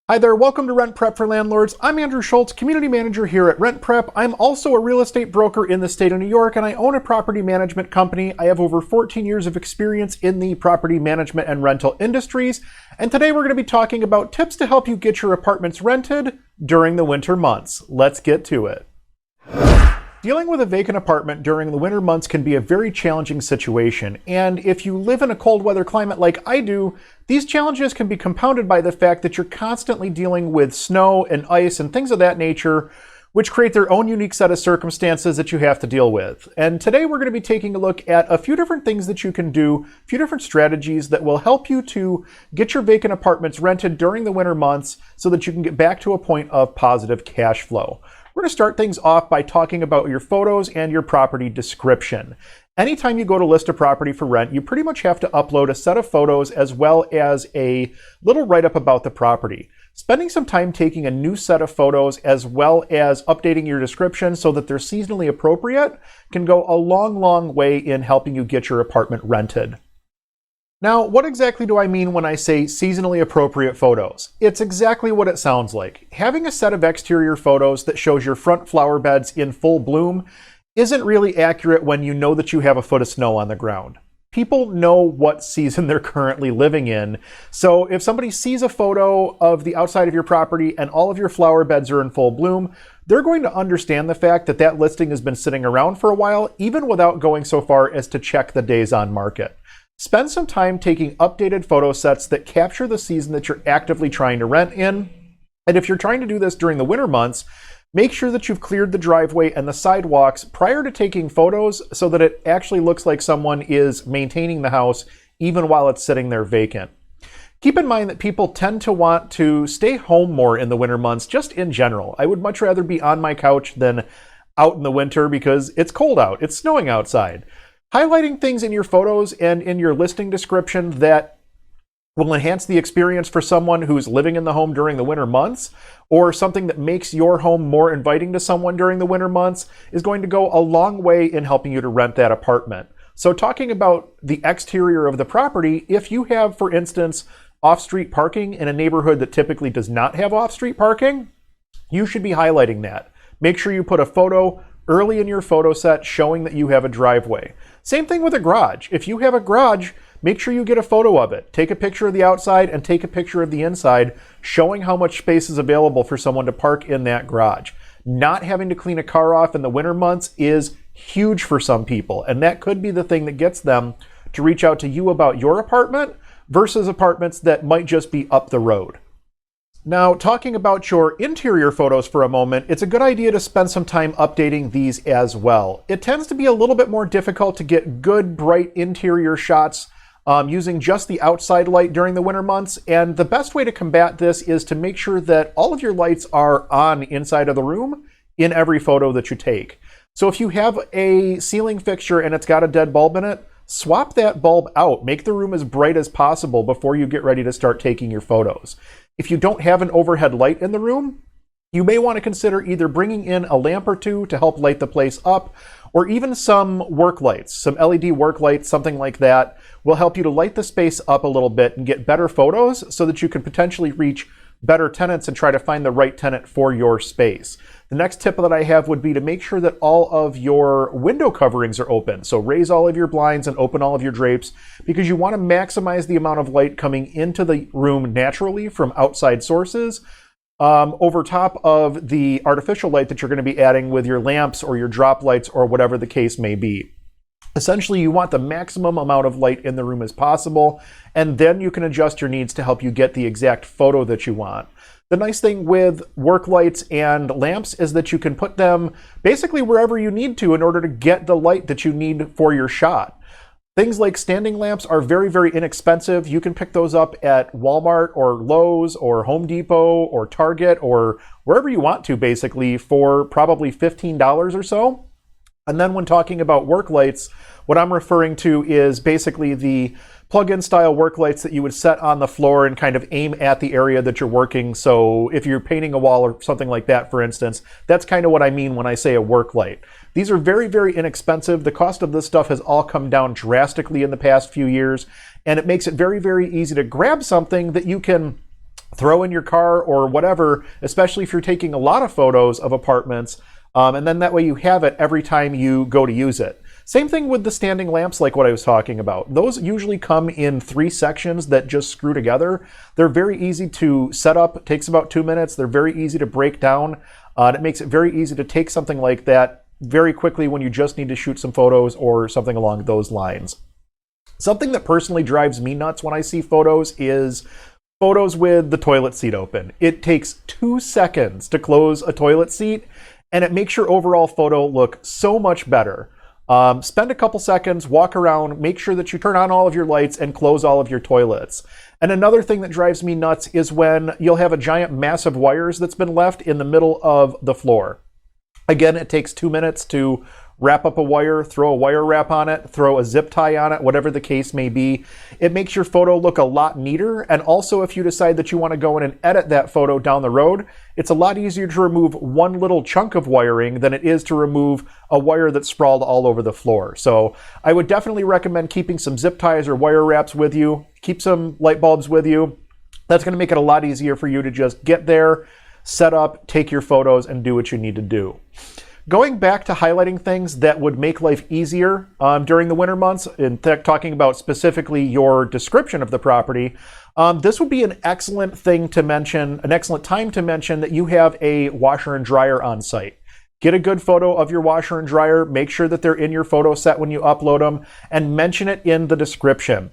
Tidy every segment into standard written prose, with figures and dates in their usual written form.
Hi there, welcome to RentPrep for Landlords. I'm Andrew Schultz, community manager here at RentPrep. I'm also a real estate broker in the state of New York, and I own a property management company. I have over 14 years of experience in the property management and rental industries. And today we're going to be talking about tips to help you get your apartments rented during the winter months. Let's get to it. Dealing with a vacant apartment during the winter months can be a very challenging situation, and if you live in a cold weather climate like I do, these challenges can be compounded by the fact that you're constantly dealing with snow and ice and things of that nature, which create their own unique set of circumstances that you have to deal with. And today we're going to be taking a look at a few different things that you can do, a few different strategies that will help you to get your vacant apartments rented during the winter months so that you can get back to a point of positive cash flow. We're going to start things off by talking about your photos and your property description. Anytime you go to list a property for rent, you pretty much have to upload a set of photos as well as a little write-up about the property. Spending some time taking a new set of photos as well as updating your description so that they're seasonally appropriate can go a long way in helping you get your apartment rented. Now, what exactly do I mean when I say seasonally appropriate photos? It's exactly what it sounds like. Having a set of exterior photos that shows your front flower beds in full bloom isn't really accurate when you know that you have a foot of snow on the ground. People know what season they're currently living in, so if somebody sees a photo of the outside of your property and all of your flower beds are in full bloom, they're going to understand the fact that that listing has been sitting around for a while, even without going so far as to check the days on market. Spend some time taking updated photo sets that capture the season that you're actively trying to rent in. And if you're trying to do this during the winter months, make sure that you've cleared the driveway and the sidewalks prior to taking photos so that it actually looks like someone is maintaining the house even while it's sitting there vacant. Keep in mind that people tend to want to stay home more in the winter months, just in general. I would much rather be on my couch than out in the winter because it's cold out, it's snowing outside. Highlighting things in your photos and in your listing description that will enhance the experience for someone who's living in the home during the winter months, or something that makes your home more inviting to someone during the winter months, is going to go a long way in helping you to rent that apartment. So talking about the exterior of the property, if you have, for instance, off-street parking in a neighborhood that typically does not have off-street parking, you should be highlighting that. Make sure you put a photo early in your photo set showing that you have a driveway. Same thing with a garage. If you have a garage, make sure you get a photo of it. Take a picture of the outside and take a picture of the inside, showing how much space is available for someone to park in that garage. Not having to clean a car off in the winter months is huge for some people, and that could be the thing that gets them to reach out to you about your apartment versus apartments that might just be up the road. Now, talking about your interior photos for a moment, it's a good idea to spend some time updating these as well. It tends to be a little bit more difficult to get good, bright interior shots using just the outside light during the winter months, and the best way to combat this is to make sure that all of your lights are on inside of the room in every photo that you take. So if you have a ceiling fixture and it's got a dead bulb in it, swap that bulb out. Make the room as bright as possible before you get ready to start taking your photos. If you don't have an overhead light in the room, you may want to consider either bringing in a lamp or two to help light the place up, or even some work lights, some LED work lights, something like that, will help you to light the space up a little bit and get better photos so that you can potentially reach better tenants and try to find the right tenant for your space. The next tip that I have would be to make sure that all of your window coverings are open. So raise all of your blinds and open all of your drapes because you want to maximize the amount of light coming into the room naturally from outside sources over top of the artificial light that you're going to be adding with your lamps or your drop lights or whatever the case may be. Essentially, you want the maximum amount of light in the room as possible, and then you can adjust your needs to help you get the exact photo that you want. The nice thing with work lights and lamps is that you can put them basically wherever you need to in order to get the light that you need for your shot. Things like standing lamps are very inexpensive. You can pick those up at Walmart or Lowe's or Home Depot or Target or wherever you want to, basically, for probably $15 or so. And then when talking about work lights, what I'm referring to is basically the plug-in style work lights that you would set on the floor and kind of aim at the area that you're working. So if you're painting a wall or something like that, for instance, that's kind of what I mean when I say a work light. These are very inexpensive. The cost of this stuff has all come down drastically in the past few years, and it makes it very easy to grab something that you can throw in your car or whatever, especially if you're taking a lot of photos of apartments, and then that way you have it every time you go to use it. Same thing with the standing lamps, like what I was talking about. Those usually come in 3 sections that just screw together. They're very easy to set up. It takes about 2 minutes. They're very easy to break down. And it makes it very easy to take something like that very quickly when you just need to shoot some photos or something along those lines. Something that personally drives me nuts when I see photos is photos with the toilet seat open. It takes 2 seconds to close a toilet seat, and it makes your overall photo look so much better. Spend a couple seconds, walk around, make sure that you turn on all of your lights and close all of your toilets. And another thing that drives me nuts is when you'll have a giant mass of wires that's been left in the middle of the floor. Again, it takes 2 minutes to wrap up a wire, throw a wire wrap on it, throw a zip tie on it, whatever the case may be. It makes your photo look a lot neater. And also, if you decide that you want to go in and edit that photo down the road, it's a lot easier to remove one little chunk of wiring than it is to remove a wire that's sprawled all over the floor. So I would definitely recommend keeping some zip ties or wire wraps with you. Keep some light bulbs with you. That's going to make it a lot easier for you to just get there, set up, take your photos, and do what you need to do. Going back to highlighting things that would make life easier during the winter months, in fact, talking about specifically your description of the property, this would be an excellent thing to mention, an excellent time to mention that you have a washer and dryer on site. Get a good photo of your washer and dryer, make sure that they're in your photo set when you upload them, and mention it in the description.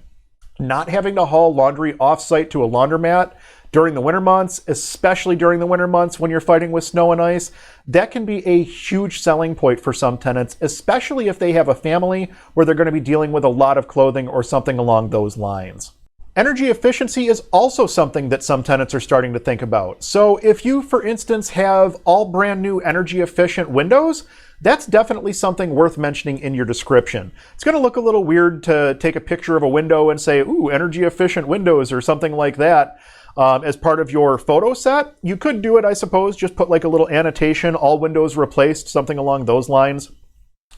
Not having to haul laundry off-site to a laundromat during the winter months, especially during the winter months when you're fighting with snow and ice, that can be a huge selling point for some tenants, especially if they have a family where they're going to be dealing with a lot of clothing or something along those lines. Energy efficiency is also something that some tenants are starting to think about. So if you, for instance, have all brand new energy efficient windows, that's definitely something worth mentioning in your description. It's going to look a little weird to take a picture of a window and say, ooh, energy efficient windows or something like that. As part of your photo set. You could do it, I suppose, just put like a little annotation, all windows replaced, something along those lines.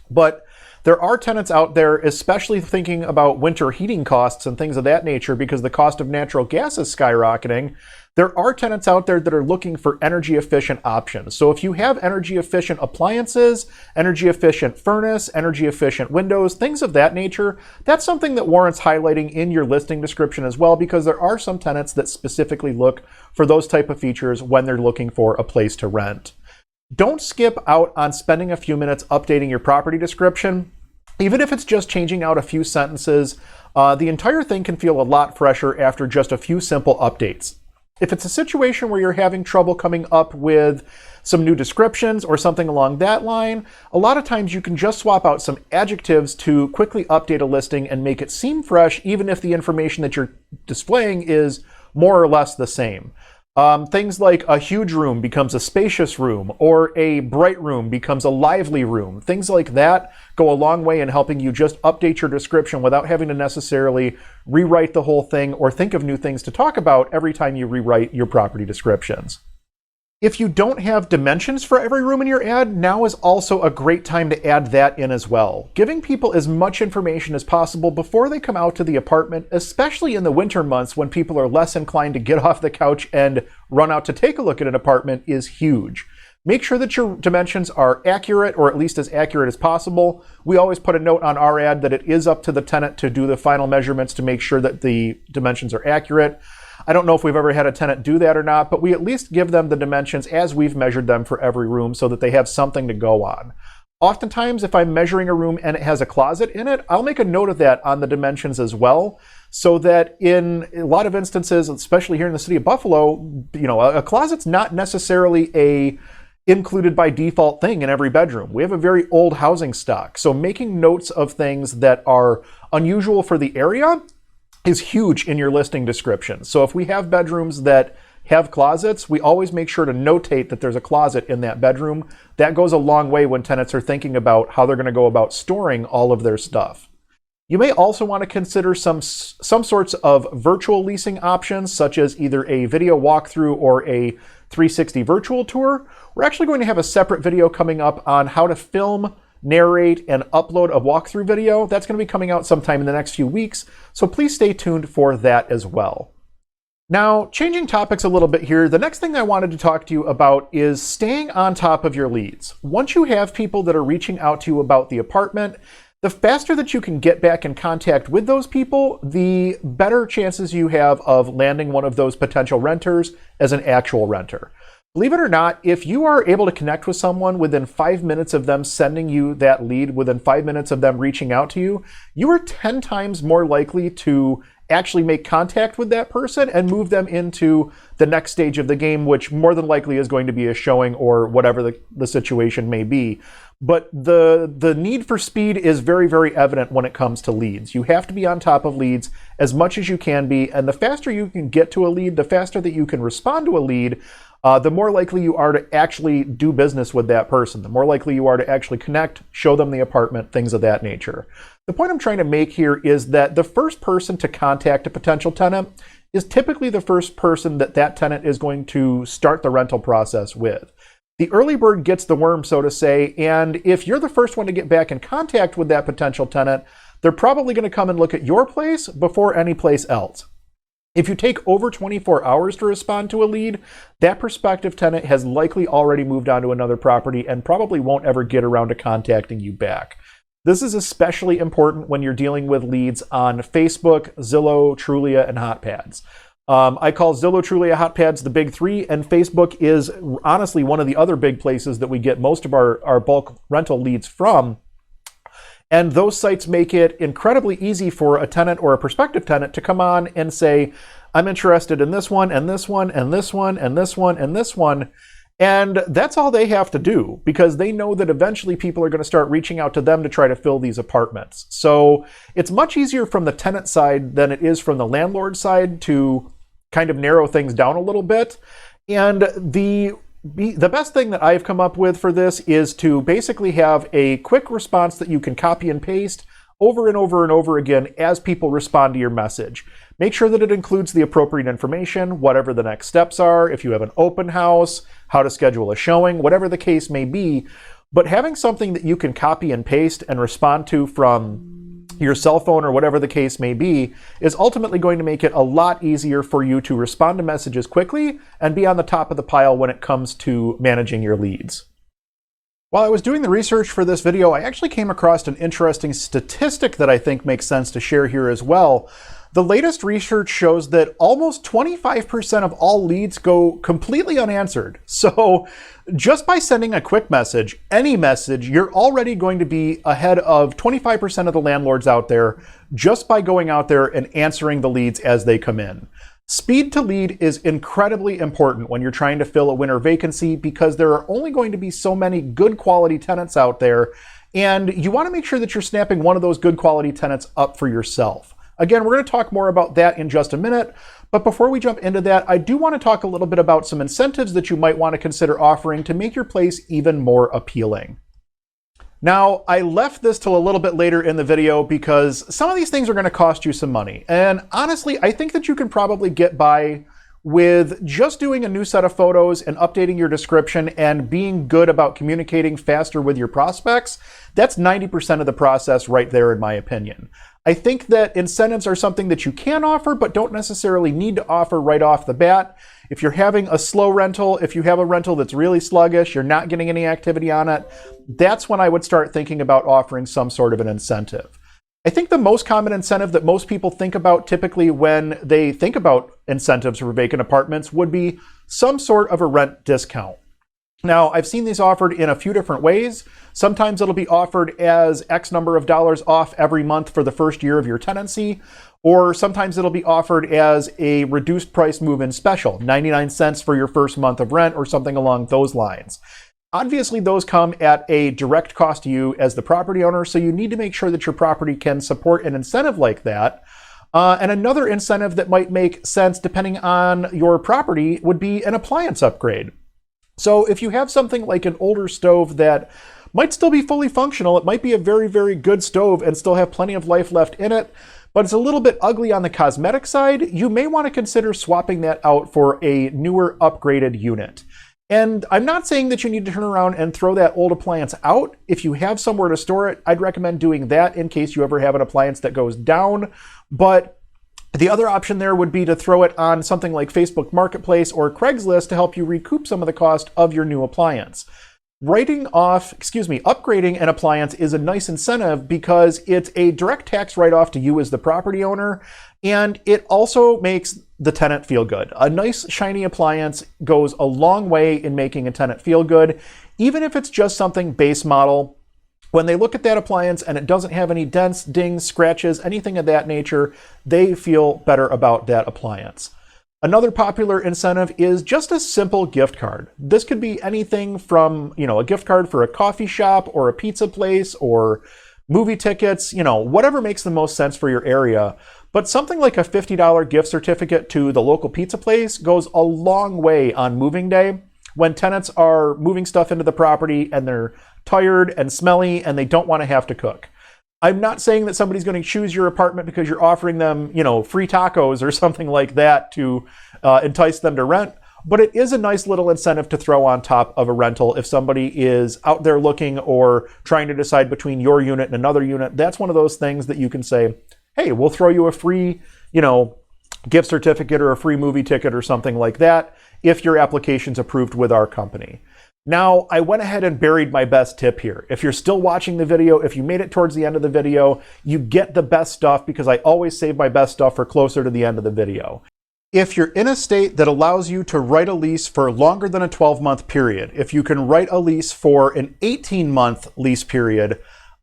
But there are tenants out there, especially thinking about winter heating costs and things of that nature, because the cost of natural gas is skyrocketing. There are tenants out there that are looking for energy efficient options. So if you have energy efficient appliances, energy efficient furnace, energy efficient windows, things of that nature, that's something that warrants highlighting in your listing description as well, because there are some tenants that specifically look for those type of features when they're looking for a place to rent. Don't skip out on spending a few minutes updating your property description. Even if it's just changing out a few sentences, the entire thing can feel a lot fresher after just a few simple updates. If it's a situation where you're having trouble coming up with some new descriptions or something along that line, a lot of times you can just swap out some adjectives to quickly update a listing and make it seem fresh, even if the information that you're displaying is more or less the same. Things like a huge room becomes a spacious room, or a bright room becomes a lively room. Things like that go a long way in helping you just update your description without having to necessarily rewrite the whole thing or think of new things to talk about every time you rewrite your property descriptions. If you don't have dimensions for every room in your ad, now is also a great time to add that in as well. Giving people as much information as possible before they come out to the apartment, especially in the winter months when people are less inclined to get off the couch and run out to take a look at an apartment, is huge. Make sure that your dimensions are accurate, or at least as accurate as possible. We always put a note on our ad that it is up to the tenant to do the final measurements to make sure that the dimensions are accurate. I don't know if we've ever had a tenant do that or not, but we at least give them the dimensions as we've measured them for every room so that they have something to go on. Oftentimes, if I'm measuring a room and it has a closet in it, I'll make a note of that on the dimensions as well, so that in a lot of instances, especially here in the city of Buffalo, a closet's not necessarily a included by default thing in every bedroom. We have a very old housing stock, so making notes of things that are unusual for the area is huge in your listing description. So if we have bedrooms that have closets, we always make sure to notate that there's a closet in that bedroom. That goes a long way when tenants are thinking about how they're going to go about storing all of their stuff. You may also want to consider some sorts of virtual leasing options, such as either a video walkthrough or a 360 virtual tour. We're actually going to have a separate video coming up on how to film, narrate, and upload a walkthrough video. That's going to be coming out sometime in the next few weeks, so please stay tuned for that as well. Now, changing topics a little bit here, the next thing I wanted to talk to you about is staying on top of your leads. Once you have people that are reaching out to you about the apartment, the faster that you can get back in contact with those people, the better chances you have of landing one of those potential renters as an actual renter. Believe it or not, if you are able to connect with someone within 5 minutes of them sending you that lead, within 5 minutes of them reaching out to you, you are 10 times more likely to actually make contact with that person and move them into the next stage of the game, which more than likely is going to be a showing or whatever the situation may be. But the need for speed is very, very evident when it comes to leads. You have to be on top of leads as much as you can be, and the faster you can get to a lead, the faster that you can respond to a lead, the more likely you are to actually do business with that person, the more likely you are to actually connect, show them the apartment, things of that nature. The point I'm trying to make here is that the first person to contact a potential tenant is typically the first person that that tenant is going to start the rental process with. The early bird gets the worm, so to say, and if you're the first one to get back in contact with that potential tenant, they're probably going to come and look at your place before any place else. If you take over 24 hours to respond to a lead, that prospective tenant has likely already moved on to another property and probably won't ever get around to contacting you back. This is especially important when you're dealing with leads on Facebook, Zillow, Trulia, and HotPads. I call Zillow, Trulia, HotPads the big three, and Facebook is honestly one of the other big places that we get most of our bulk rental leads from. And those sites make it incredibly easy for a tenant or a prospective tenant to come on and say, I'm interested in this one, and this one, and this one, and this one, and this one. And that's all they have to do, because they know that eventually people are going to start reaching out to them to try to fill these apartments. So it's much easier from the tenant side than it is from the landlord side to kind of narrow things down a little bit. And the best thing that I've come up with for this is to basically have a quick response that you can copy and paste over and over and over again as people respond to your message. Make sure that it includes the appropriate information, whatever the next steps are, if you have an open house, how to schedule a showing, whatever the case may be. But having something that you can copy and paste and respond to from your cell phone or whatever the case may be is ultimately going to make it a lot easier for you to respond to messages quickly and be on the top of the pile when it comes to managing your leads. While I was doing the research for this video, I actually came across an interesting statistic that I think makes sense to share here as well. The latest research shows that almost 25% of all leads go completely unanswered. So just by sending a quick message, any message, you're already going to be ahead of 25% of the landlords out there just by going out there and answering the leads as they come in. Speed to lead is incredibly important when you're trying to fill a winter vacancy, because there are only going to be so many good quality tenants out there, and you want to make sure that you're snapping one of those good quality tenants up for yourself. Again, we're going to talk more about that in just a minute, but before we jump into that, I do want to talk a little bit about some incentives that you might want to consider offering to make your place even more appealing. Now, I left this till a little bit later in the video because some of these things are going to cost you some money. And honestly, I think that you can probably get by with just doing a new set of photos and updating your description and being good about communicating faster with your prospects. That's 90% of the process right there, in my opinion. I think that incentives are something that you can offer, but don't necessarily need to offer right off the bat. If you're having a slow rental, if you have a rental that's really sluggish, you're not getting any activity on it, that's when I would start thinking about offering some sort of an incentive. I think the most common incentive that most people think about typically when they think about incentives for vacant apartments would be some sort of a rent discount. Now, I've seen these offered in a few different ways. Sometimes it'll be offered as X number of dollars off every month for the first year of your tenancy, or sometimes it'll be offered as a reduced price move-in special, 99 cents for your first month of rent or something along those lines. Obviously, those come at a direct cost to you as the property owner, so you need to make sure that your property can support an incentive like that. And another incentive that might make sense depending on your property would be an appliance upgrade. So if you have something like an older stove that might still be fully functional, it might be a very, very good stove and still have plenty of life left in it, but it's a little bit ugly on the cosmetic side, you may want to consider swapping that out for a newer upgraded unit. And I'm not saying that you need to turn around and throw that old appliance out. If you have somewhere to store it, I'd recommend doing that in case you ever have an appliance that goes down. But The other option there would be to throw it on something like Facebook Marketplace or Craigslist to help you recoup some of the cost of your new appliance. Upgrading an appliance is a nice incentive because it's a direct tax write-off to you as the property owner, and it also makes the tenant feel good. A nice shiny appliance goes a long way in making a tenant feel good, even if it's just something base model. When they look at that appliance and it doesn't have any dents, dings, scratches, anything of that nature, they feel better about that appliance. Another popular incentive is just a simple gift card. This could be anything from, a gift card for a coffee shop or a pizza place or movie tickets, whatever makes the most sense for your area. But something like a $50 gift certificate to the local pizza place goes a long way on moving day when tenants are moving stuff into the property and they're tired and smelly and they don't want to have to cook. I'm not saying that somebody's going to choose your apartment because you're offering them, free tacos or something like that to entice them to rent, but it is a nice little incentive to throw on top of a rental if somebody is out there looking or trying to decide between your unit and another unit. That's one of those things that you can say, hey, we'll throw you a free, gift certificate or a free movie ticket or something like that if your application's approved with our company. Now, I went ahead and buried my best tip here. If you're still watching the video, if you made it towards the end of the video, you get the best stuff because I always save my best stuff for closer to the end of the video. If you're in a state that allows you to write a lease for longer than a 12-month period, if you can write a lease for an 18-month lease period,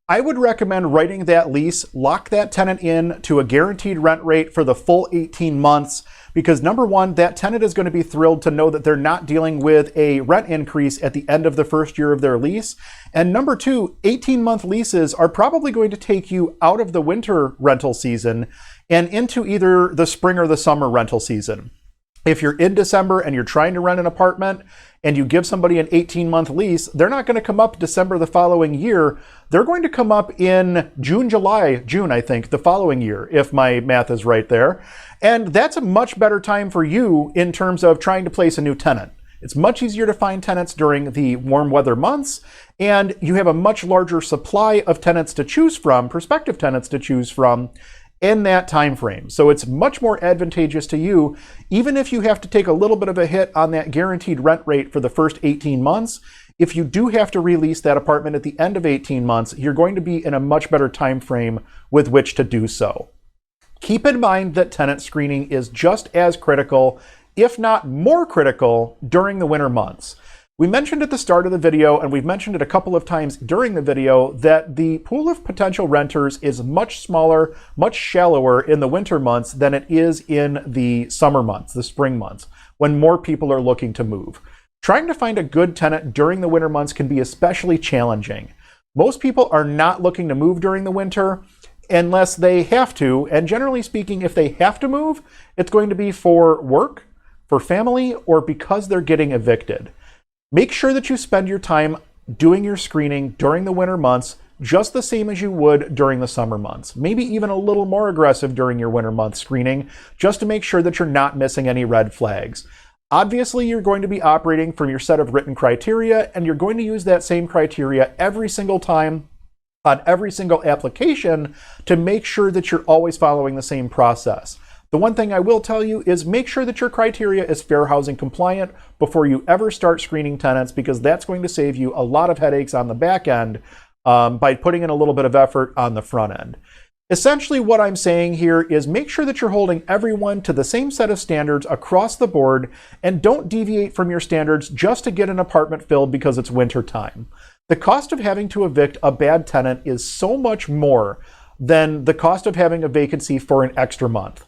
I would recommend writing that lease, lock that tenant in to a guaranteed rent rate for the full 18 months, because number one, that tenant is going to be thrilled to know that they're not dealing with a rent increase at the end of the first year of their lease. And number two, 18-month leases are probably going to take you out of the winter rental season and into either the spring or the summer rental season. If you're in December and you're trying to rent an apartment and you give somebody an 18-month lease, they're not going to come up December the following year. They're going to come up in June, I think, the following year, if my math is right there. And that's a much better time for you in terms of trying to place a new tenant. It's much easier to find tenants during the warm weather months, and you have a much larger supply of tenants to choose from, prospective tenants to choose from, in that time frame. So it's much more advantageous to you, even if you have to take a little bit of a hit on that guaranteed rent rate for the first 18 months. If you do have to release that apartment at the end of 18 months, you're going to be in a much better time frame with which to do so. Keep in mind that tenant screening is just as critical, if not more critical, during the winter months. We mentioned at the start of the video, and we've mentioned it a couple of times during the video, that the pool of potential renters is much smaller, much shallower in the winter months than it is in the summer months, the spring months, when more people are looking to move. Trying to find a good tenant during the winter months can be especially challenging. Most people are not looking to move during the winter unless they have to, and generally speaking, if they have to move, it's going to be for work, for family, or because they're getting evicted. Make sure that you spend your time doing your screening during the winter months just the same as you would during the summer months. Maybe even a little more aggressive during your winter month screening, just to make sure that you're not missing any red flags. Obviously, you're going to be operating from your set of written criteria, and you're going to use that same criteria every single time on every single application to make sure that you're always following the same process. The one thing I will tell you is make sure that your criteria is fair housing compliant before you ever start screening tenants, because that's going to save you a lot of headaches on the back end by putting in a little bit of effort on the front end. Essentially, what I'm saying here is make sure that you're holding everyone to the same set of standards across the board, and don't deviate from your standards just to get an apartment filled because it's winter time. The cost of having to evict a bad tenant is so much more than the cost of having a vacancy for an extra month.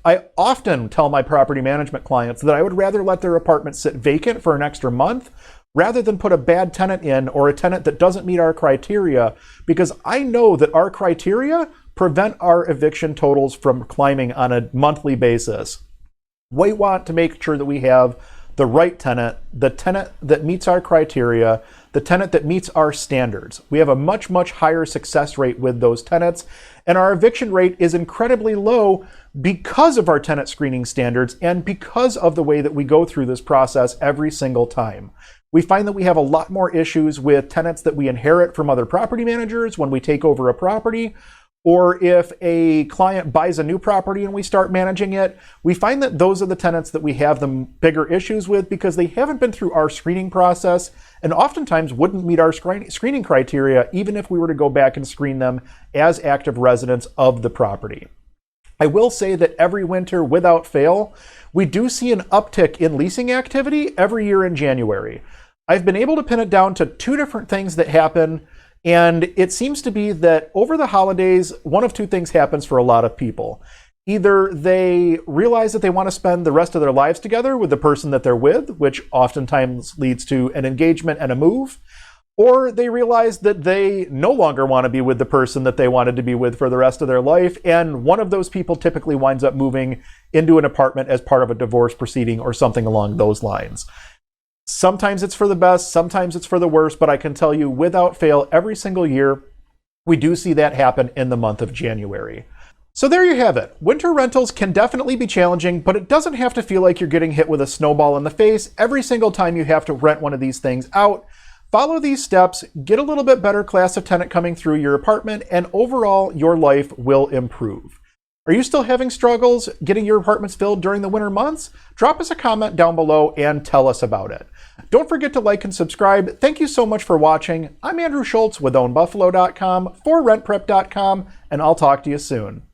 I often tell my property management clients that I would rather let their apartment sit vacant for an extra month rather than put a bad tenant in or a tenant that doesn't meet our criteria, because I know that our criteria prevent our eviction totals from climbing on a monthly basis. We want to make sure that we have the right tenant, the tenant that meets our criteria, the tenant that meets our standards. We have a much, much higher success rate with those tenants, and our eviction rate is incredibly low because of our tenant screening standards and because of the way that we go through this process every single time. We find that we have a lot more issues with tenants that we inherit from other property managers when we take over a property, or if a client buys a new property and we start managing it, we find that those are the tenants that we have the bigger issues with because they haven't been through our screening process and oftentimes wouldn't meet our screening criteria even if we were to go back and screen them as active residents of the property. I will say that every winter, without fail, we do see an uptick in leasing activity every year in January. I've been able to pin it down to two different things that happen. And it seems to be that over the holidays, one of two things happens for a lot of people. Either they realize that they want to spend the rest of their lives together with the person that they're with, which oftentimes leads to an engagement and a move, or they realize that they no longer want to be with the person that they wanted to be with for the rest of their life, and one of those people typically winds up moving into an apartment as part of a divorce proceeding or something along those lines. Sometimes it's for the best, sometimes it's for the worst, but I can tell you without fail, every single year, we do see that happen in the month of January. So there you have it. Winter rentals can definitely be challenging, but it doesn't have to feel like you're getting hit with a snowball in the face every single time you have to rent one of these things out. Follow these steps, get a little bit better class of tenant coming through your apartment, and overall, your life will improve. Are you still having struggles getting your apartments filled during the winter months? Drop us a comment down below and tell us about it. Don't forget to like and subscribe. Thank you so much for watching. I'm Andrew Schultz with OwnBuffalo.com for RentPrep.com, and I'll talk to you soon.